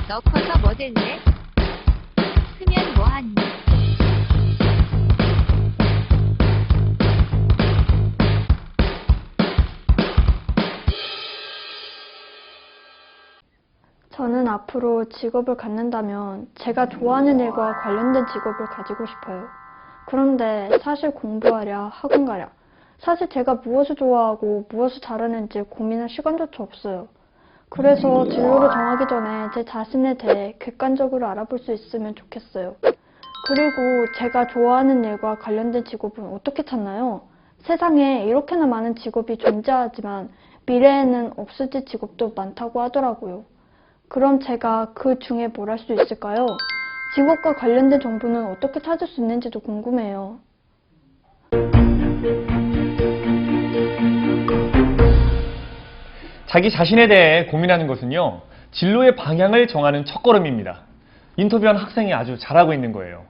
너 커서 뭐 될래? 크면 뭐하니? 저는 앞으로 직업을 갖는다면 제가 좋아하는 일과 관련된 직업을 가지고 싶어요. 그런데 사실 공부하랴, 학원 가랴. 사실 제가 무엇을 좋아하고 무엇을 잘하는지 고민할 시간조차 없어요. 그래서 진로를 정하기 전에 제 자신에 대해 객관적으로 알아볼 수 있으면 좋겠어요. 그리고 제가 좋아하는 일과 관련된 직업은 어떻게 찾나요? 세상에 이렇게나 많은 직업이 존재하지만 미래에는 없어질 직업도 많다고 하더라고요. 그럼 제가 그 중에 뭘 할 수 있을까요? 직업과 관련된 정보는 어떻게 찾을 수 있는지도 궁금해요. 자기 자신에 대해 고민하는 것은요, 진로의 방향을 정하는 첫걸음입니다. 인터뷰한 학생이 아주 잘하고 있는 거예요.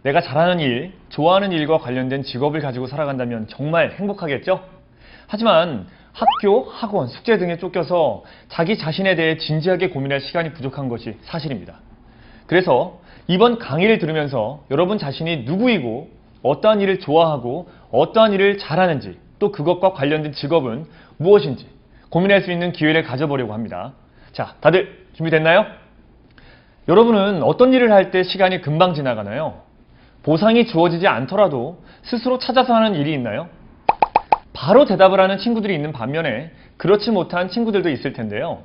내가 잘하는 일, 좋아하는 일과 관련된 직업을 가지고 살아간다면 정말 행복하겠죠? 하지만 학교, 학원, 숙제 등에 쫓겨서 자기 자신에 대해 진지하게 고민할 시간이 부족한 것이 사실입니다. 그래서 이번 강의를 들으면서 여러분 자신이 누구이고 어떠한 일을 좋아하고 어떠한 일을 잘하는지 또 그것과 관련된 직업은 무엇인지 고민할 수 있는 기회를 가져보려고 합니다. 자, 다들 준비됐나요? 여러분은 어떤 일을 할 때 시간이 금방 지나가나요? 보상이 주어지지 않더라도 스스로 찾아서 하는 일이 있나요? 바로 대답을 하는 친구들이 있는 반면에 그렇지 못한 친구들도 있을 텐데요.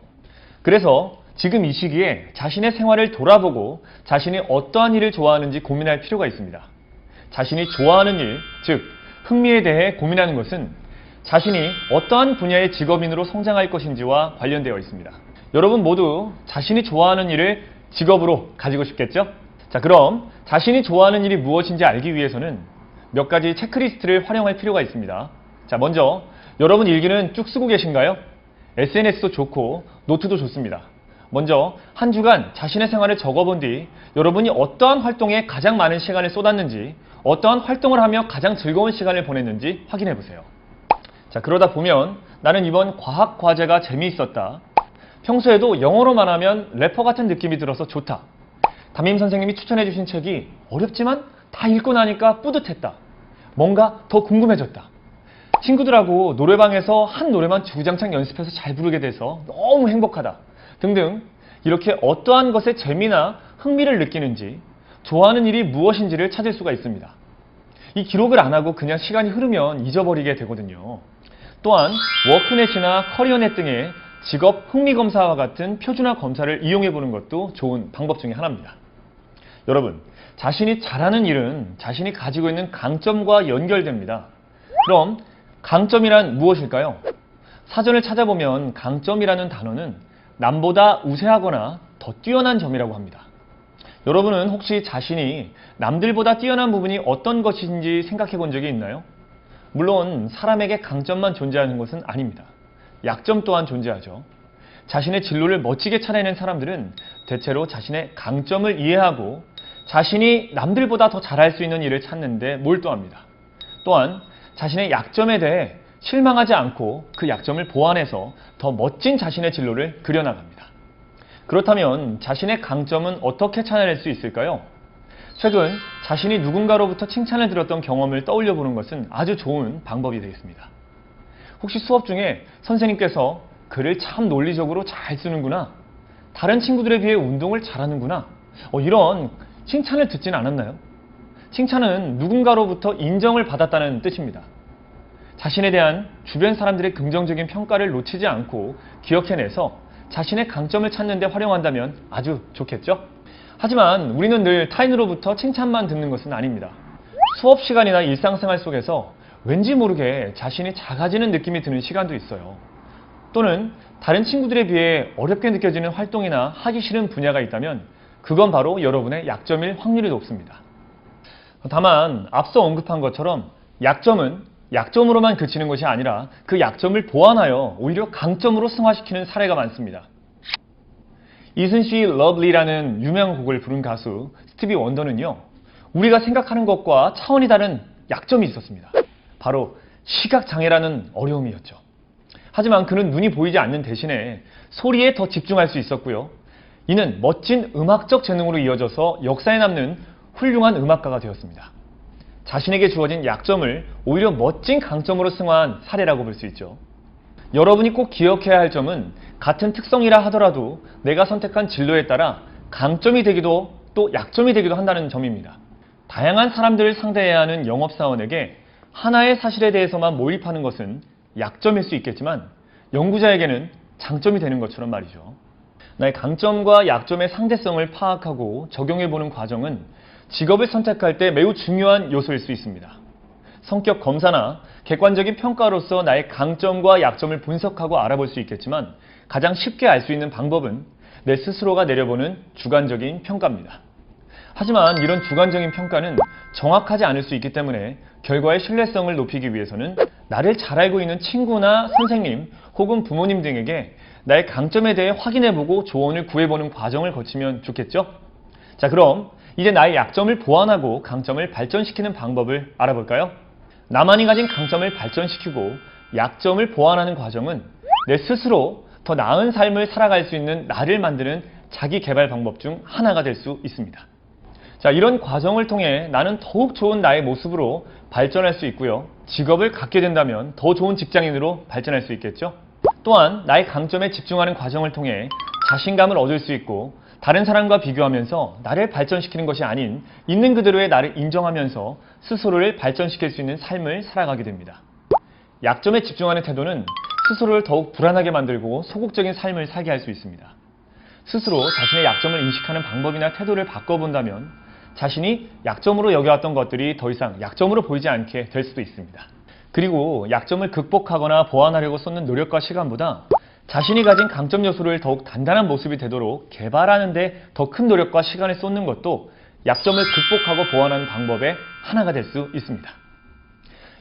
그래서 지금 이 시기에 자신의 생활을 돌아보고 자신이 어떠한 일을 좋아하는지 고민할 필요가 있습니다. 자신이 좋아하는 일, 즉 흥미에 대해 고민하는 것은 자신이 어떠한 분야의 직업인으로 성장할 것인지와 관련되어 있습니다. 여러분 모두 자신이 좋아하는 일을 직업으로 가지고 싶겠죠? 자, 그럼 자신이 좋아하는 일이 무엇인지 알기 위해서는 몇 가지 체크리스트를 활용할 필요가 있습니다. 자, 먼저 여러분 일기는 쭉 쓰고 계신가요? SNS도 좋고 노트도 좋습니다. 먼저 한 주간 자신의 생활을 적어본 뒤 여러분이 어떠한 활동에 가장 많은 시간을 쏟았는지, 어떠한 활동을 하며 가장 즐거운 시간을 보냈는지 확인해 보세요. 자, 그러다 보면 나는 이번 과학 과제가 재미있었다. 평소에도 영어로만 하면 래퍼 같은 느낌이 들어서 좋다. 담임 선생님이 추천해 주신 책이 어렵지만 다 읽고 나니까 뿌듯했다. 뭔가 더 궁금해졌다. 친구들하고 노래방에서 한 노래만 주구장창 연습해서 잘 부르게 돼서 너무 행복하다. 등등 이렇게 어떠한 것에 재미나 흥미를 느끼는지, 좋아하는 일이 무엇인지를 찾을 수가 있습니다. 이 기록을 안 하고 그냥 시간이 흐르면 잊어버리게 되거든요. 또한 워크넷이나 커리어넷 등의 직업 흥미검사와 같은 표준화 검사를 이용해 보는 것도 좋은 방법 중에 하나입니다. 여러분, 자신이 잘하는 일은 자신이 가지고 있는 강점과 연결됩니다. 그럼 강점이란 무엇일까요? 사전을 찾아보면 강점이라는 단어는 남보다 우세하거나 더 뛰어난 점이라고 합니다. 여러분은 혹시 자신이 남들보다 뛰어난 부분이 어떤 것인지 생각해 본 적이 있나요? 물론 사람에게 강점만 존재하는 것은 아닙니다. 약점 또한 존재하죠. 자신의 진로를 멋지게 차려낸 사람들은 대체로 자신의 강점을 이해하고 자신이 남들보다 더 잘할 수 있는 일을 찾는 데 몰두합니다. 또한 자신의 약점에 대해 실망하지 않고 그 약점을 보완해서 더 멋진 자신의 진로를 그려나갑니다. 그렇다면 자신의 강점은 어떻게 찾아낼 수 있을까요? 최근 자신이 누군가로부터 칭찬을 들었던 경험을 떠올려 보는 것은 아주 좋은 방법이 되겠습니다. 혹시 수업 중에 선생님께서 글을 참 논리적으로 잘 쓰는구나, 다른 친구들에 비해 운동을 잘하는구나, 이런 칭찬을 듣지는 않았나요? 칭찬은 누군가로부터 인정을 받았다는 뜻입니다. 자신에 대한 주변 사람들의 긍정적인 평가를 놓치지 않고 기억해내서 자신의 강점을 찾는 데 활용한다면 아주 좋겠죠? 하지만 우리는 늘 타인으로부터 칭찬만 듣는 것은 아닙니다. 수업 시간이나 일상생활 속에서 왠지 모르게 자신이 작아지는 느낌이 드는 시간도 있어요. 또는 다른 친구들에 비해 어렵게 느껴지는 활동이나 하기 싫은 분야가 있다면 그건 바로 여러분의 약점일 확률이 높습니다. 다만 앞서 언급한 것처럼 약점은 약점으로만 그치는 것이 아니라 그 약점을 보완하여 오히려 강점으로 승화시키는 사례가 많습니다. Isn't She Lovely라는 유명한 곡을 부른 가수 스티비 원더는요, 우리가 생각하는 것과 차원이 다른 약점이 있었습니다. 바로 시각장애라는 어려움이었죠. 하지만 그는 눈이 보이지 않는 대신에 소리에 더 집중할 수 있었고요. 이는 멋진 음악적 재능으로 이어져서 역사에 남는 훌륭한 음악가가 되었습니다. 자신에게 주어진 약점을 오히려 멋진 강점으로 승화한 사례라고 볼 수 있죠. 여러분이 꼭 기억해야 할 점은 같은 특성이라 하더라도 내가 선택한 진로에 따라 강점이 되기도 또 약점이 되기도 한다는 점입니다. 다양한 사람들을 상대해야 하는 영업사원에게 하나의 사실에 대해서만 몰입하는 것은 약점일 수 있겠지만 연구자에게는 장점이 되는 것처럼 말이죠. 나의 강점과 약점의 상대성을 파악하고 적용해보는 과정은 직업을 선택할 때 매우 중요한 요소일 수 있습니다. 성격 검사나 객관적인 평가로서 나의 강점과 약점을 분석하고 알아볼 수 있겠지만 가장 쉽게 알 수 있는 방법은 내 스스로가 내려보는 주관적인 평가입니다. 하지만 이런 주관적인 평가는 정확하지 않을 수 있기 때문에 결과의 신뢰성을 높이기 위해서는 나를 잘 알고 있는 친구나 선생님 혹은 부모님 등에게 나의 강점에 대해 확인해보고 조언을 구해보는 과정을 거치면 좋겠죠? 자, 그럼 이제 나의 약점을 보완하고 강점을 발전시키는 방법을 알아볼까요? 나만이 가진 강점을 발전시키고 약점을 보완하는 과정은 내 스스로 더 나은 삶을 살아갈 수 있는 나를 만드는 자기 개발 방법 중 하나가 될 수 있습니다. 자, 이런 과정을 통해 나는 더욱 좋은 나의 모습으로 발전할 수 있고요. 직업을 갖게 된다면 더 좋은 직장인으로 발전할 수 있겠죠. 또한 나의 강점에 집중하는 과정을 통해 자신감을 얻을 수 있고 다른 사람과 비교하면서 나를 발전시키는 것이 아닌 있는 그대로의 나를 인정하면서 스스로를 발전시킬 수 있는 삶을 살아가게 됩니다. 약점에 집중하는 태도는 스스로를 더욱 불안하게 만들고 소극적인 삶을 살게 할 수 있습니다. 스스로 자신의 약점을 인식하는 방법이나 태도를 바꿔본다면 자신이 약점으로 여겨왔던 것들이 더 이상 약점으로 보이지 않게 될 수도 있습니다. 그리고 약점을 극복하거나 보완하려고 쏟는 노력과 시간보다 자신이 가진 강점 요소를 더욱 단단한 모습이 되도록 개발하는 데 더 큰 노력과 시간을 쏟는 것도 약점을 극복하고 보완하는 방법의 하나가 될 수 있습니다.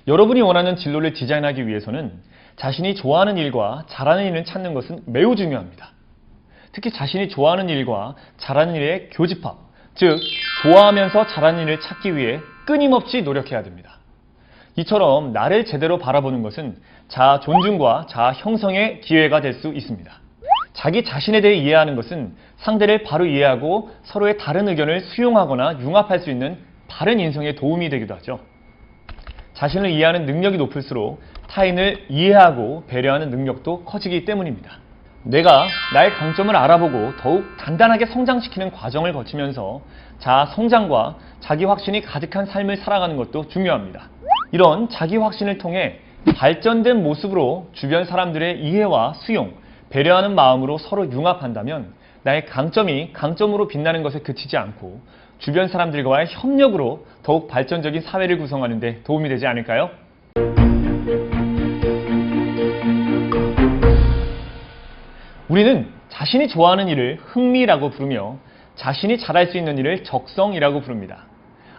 여러분이 원하는 진로를 디자인하기 위해서는 자신이 좋아하는 일과 잘하는 일을 찾는 것은 매우 중요합니다. 특히 자신이 좋아하는 일과 잘하는 일의 교집합, 즉 좋아하면서 잘하는 일을 찾기 위해 끊임없이 노력해야 됩니다. 이처럼 나를 제대로 바라보는 것은 자아 존중과 자아 형성의 기회가 될 수 있습니다. 자기 자신에 대해 이해하는 것은 상대를 바로 이해하고 서로의 다른 의견을 수용하거나 융합할 수 있는 바른 인성에 도움이 되기도 하죠. 자신을 이해하는 능력이 높을수록 타인을 이해하고 배려하는 능력도 커지기 때문입니다. 내가 나의 강점을 알아보고 더욱 단단하게 성장시키는 과정을 거치면서 자아 성장과 자기 확신이 가득한 삶을 살아가는 것도 중요합니다. 이런 자기 확신을 통해 발전된 모습으로 주변 사람들의 이해와 수용, 배려하는 마음으로 서로 융합한다면 나의 강점이 강점으로 빛나는 것에 그치지 않고 주변 사람들과의 협력으로 더욱 발전적인 사회를 구성하는 데 도움이 되지 않을까요? 우리는 자신이 좋아하는 일을 흥미라고 부르며 자신이 잘할 수 있는 일을 적성이라고 부릅니다.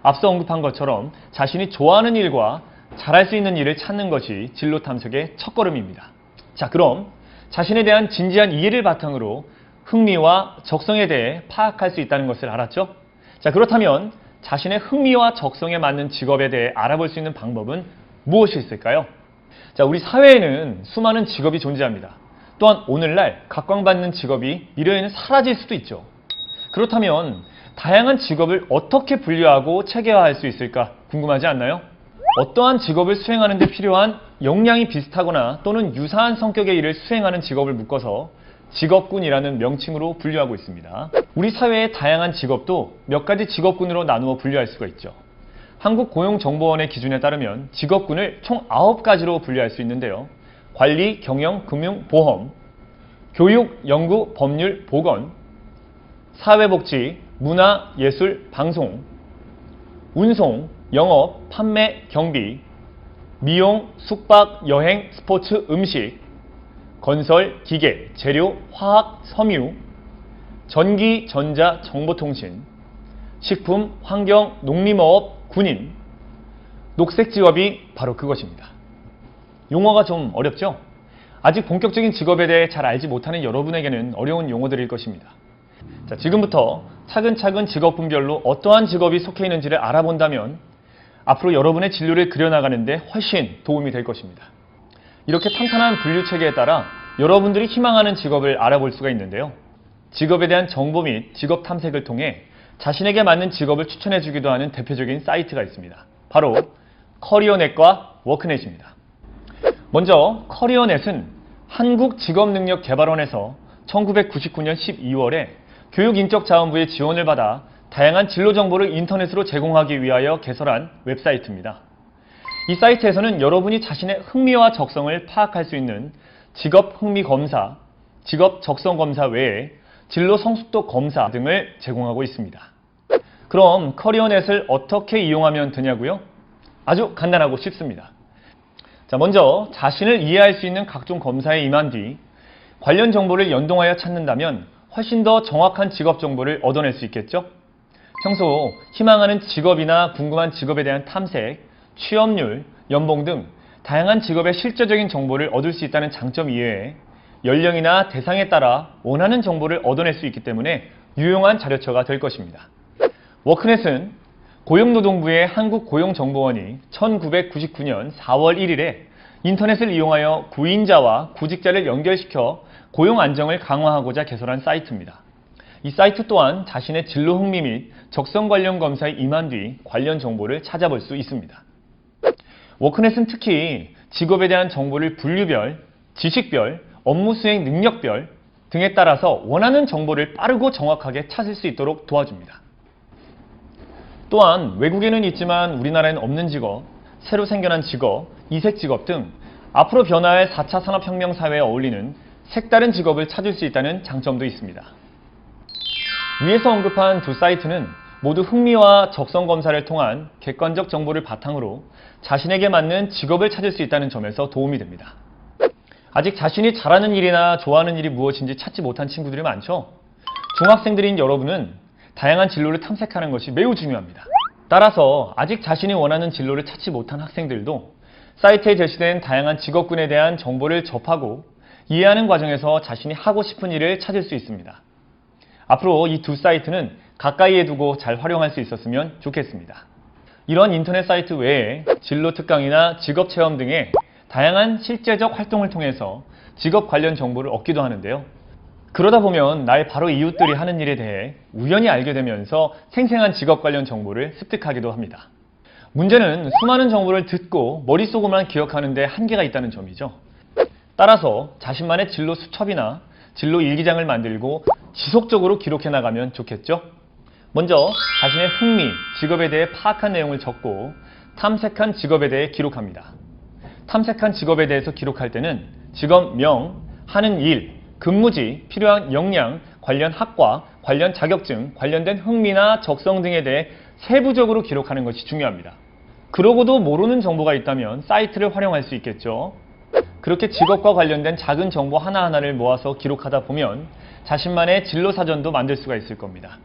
앞서 언급한 것처럼 자신이 좋아하는 일과 잘할 수 있는 일을 찾는 것이 진로 탐색의 첫걸음입니다. 자, 그럼 자신에 대한 진지한 이해를 바탕으로 흥미와 적성에 대해 파악할 수 있다는 것을 알았죠? 자, 그렇다면 자신의 흥미와 적성에 맞는 직업에 대해 알아볼 수 있는 방법은 무엇이 있을까요? 자, 우리 사회에는 수많은 직업이 존재합니다. 또한 오늘날 각광받는 직업이 미래에는 사라질 수도 있죠. 그렇다면 다양한 직업을 어떻게 분류하고 체계화할 수 있을까 궁금하지 않나요? 어떠한 직업을 수행하는 데 필요한 역량이 비슷하거나 또는 유사한 성격의 일을 수행하는 직업을 묶어서 직업군이라는 명칭으로 분류하고 있습니다. 우리 사회의 다양한 직업도 몇 가지 직업군으로 나누어 분류할 수가 있죠. 한국고용정보원의 기준에 따르면 직업군을 총 9가지로 분류할 수 있는데요. 관리, 경영, 금융, 보험, 교육, 연구, 법률, 보건, 사회복지, 문화, 예술, 방송, 운송, 영업, 판매, 경비, 미용, 숙박, 여행, 스포츠, 음식, 건설, 기계, 재료, 화학, 섬유, 전기, 전자, 정보통신, 식품, 환경, 농림어업, 군인, 녹색직업이 바로 그것입니다. 용어가 좀 어렵죠? 아직 본격적인 직업에 대해 잘 알지 못하는 여러분에게는 어려운 용어들일 것입니다. 자, 지금부터 차근차근 직업군별로 어떠한 직업이 속해 있는지를 알아본다면 앞으로 여러분의 진로를 그려나가는데 훨씬 도움이 될 것입니다. 이렇게 탄탄한 분류 체계에 따라 여러분들이 희망하는 직업을 알아볼 수가 있는데요. 직업에 대한 정보 및 직업 탐색을 통해 자신에게 맞는 직업을 추천해주기도 하는 대표적인 사이트가 있습니다. 바로 커리어넷과 워크넷입니다. 먼저 커리어넷은 한국직업능력개발원에서 1999년 12월에 교육인적자원부의 지원을 받아 다양한 진로 정보를 인터넷으로 제공하기 위하여 개설한 웹사이트입니다. 이 사이트에서는 여러분이 자신의 흥미와 적성을 파악할 수 있는 직업 흥미 검사, 직업 적성 검사 외에 진로 성숙도 검사 등을 제공하고 있습니다. 그럼 커리어넷을 어떻게 이용하면 되냐고요? 아주 간단하고 쉽습니다. 자, 먼저 자신을 이해할 수 있는 각종 검사에 임한 뒤 관련 정보를 연동하여 찾는다면 훨씬 더 정확한 직업 정보를 얻어낼 수 있겠죠? 평소 희망하는 직업이나 궁금한 직업에 대한 탐색, 취업률, 연봉 등 다양한 직업의 실질적인 정보를 얻을 수 있다는 장점 이외에 연령이나 대상에 따라 원하는 정보를 얻어낼 수 있기 때문에 유용한 자료처가 될 것입니다. 워크넷은 고용노동부의 한국고용정보원이 1999년 4월 1일에 인터넷을 이용하여 구인자와 구직자를 연결시켜 고용 안정을 강화하고자 개설한 사이트입니다. 이 사이트 또한 자신의 진로 흥미 및 적성 관련 검사에 임한 뒤 관련 정보를 찾아볼 수 있습니다. 워크넷은 특히 직업에 대한 정보를 분류별, 지식별, 업무 수행 능력별 등에 따라서 원하는 정보를 빠르고 정확하게 찾을 수 있도록 도와줍니다. 또한 외국에는 있지만 우리나라에는 없는 직업, 새로 생겨난 직업, 이색 직업 등 앞으로 변화할 4차 산업혁명 사회에 어울리는 색다른 직업을 찾을 수 있다는 장점도 있습니다. 위에서 언급한 두 사이트는 모두 흥미와 적성 검사를 통한 객관적 정보를 바탕으로 자신에게 맞는 직업을 찾을 수 있다는 점에서 도움이 됩니다. 아직 자신이 잘하는 일이나 좋아하는 일이 무엇인지 찾지 못한 친구들이 많죠? 중학생들인 여러분은 다양한 진로를 탐색하는 것이 매우 중요합니다. 따라서 아직 자신이 원하는 진로를 찾지 못한 학생들도 사이트에 제시된 다양한 직업군에 대한 정보를 접하고 이해하는 과정에서 자신이 하고 싶은 일을 찾을 수 있습니다. 앞으로 이 두 사이트는 가까이에 두고 잘 활용할 수 있었으면 좋겠습니다. 이런 인터넷 사이트 외에 진로 특강이나 직업 체험 등의 다양한 실제적 활동을 통해서 직업 관련 정보를 얻기도 하는데요. 그러다 보면 나의 바로 이웃들이 하는 일에 대해 우연히 알게 되면서 생생한 직업 관련 정보를 습득하기도 합니다. 문제는 수많은 정보를 듣고 머릿속으로만 기억하는 데 한계가 있다는 점이죠. 따라서 자신만의 진로 수첩이나 진로 일기장을 만들고 지속적으로 기록해 나가면 좋겠죠? 먼저 자신의 흥미, 직업에 대해 파악한 내용을 적고 탐색한 직업에 대해 기록합니다. 탐색한 직업에 대해서 기록할 때는 직업명, 하는 일, 근무지, 필요한 역량, 관련 학과, 관련 자격증, 관련된 흥미나 적성 등에 대해 세부적으로 기록하는 것이 중요합니다. 그러고도 모르는 정보가 있다면 사이트를 활용할 수 있겠죠. 그렇게 직업과 관련된 작은 정보 하나하나를 모아서 기록하다 보면 자신만의 진로 사전도 만들 수가 있을 겁니다.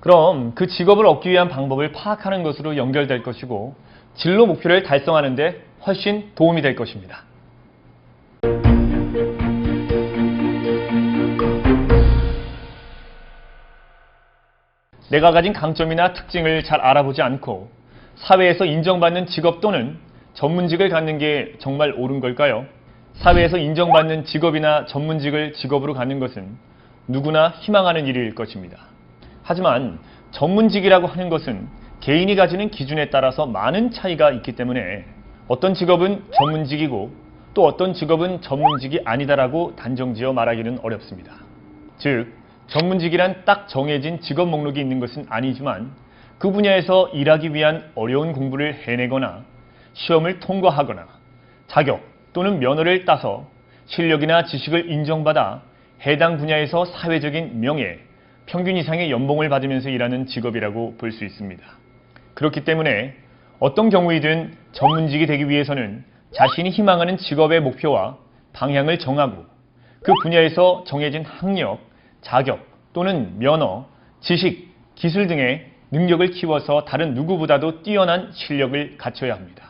그럼 그 직업을 얻기 위한 방법을 파악하는 것으로 연결될 것이고 진로 목표를 달성하는 데 훨씬 도움이 될 것입니다. 내가 가진 강점이나 특징을 잘 알아보지 않고 사회에서 인정받는 직업 또는 전문직을 갖는 게 정말 옳은 걸까요? 사회에서 인정받는 직업이나 전문직을 직업으로 갖는 것은 누구나 희망하는 일일 것입니다. 하지만 전문직이라고 하는 것은 개인이 가지는 기준에 따라서 많은 차이가 있기 때문에 어떤 직업은 전문직이고 또 어떤 직업은 전문직이 아니다라고 단정지어 말하기는 어렵습니다. 즉, 전문직이란 딱 정해진 직업 목록이 있는 것은 아니지만 그 분야에서 일하기 위한 어려운 공부를 해내거나 시험을 통과하거나 자격 또는 면허를 따서 실력이나 지식을 인정받아 해당 분야에서 사회적인 명예, 평균 이상의 연봉을 받으면서 일하는 직업이라고 볼 수 있습니다. 그렇기 때문에 어떤 경우이든 전문직이 되기 위해서는 자신이 희망하는 직업의 목표와 방향을 정하고 그 분야에서 정해진 학력, 자격 또는 면허, 지식, 기술 등의 능력을 키워서 다른 누구보다도 뛰어난 실력을 갖춰야 합니다.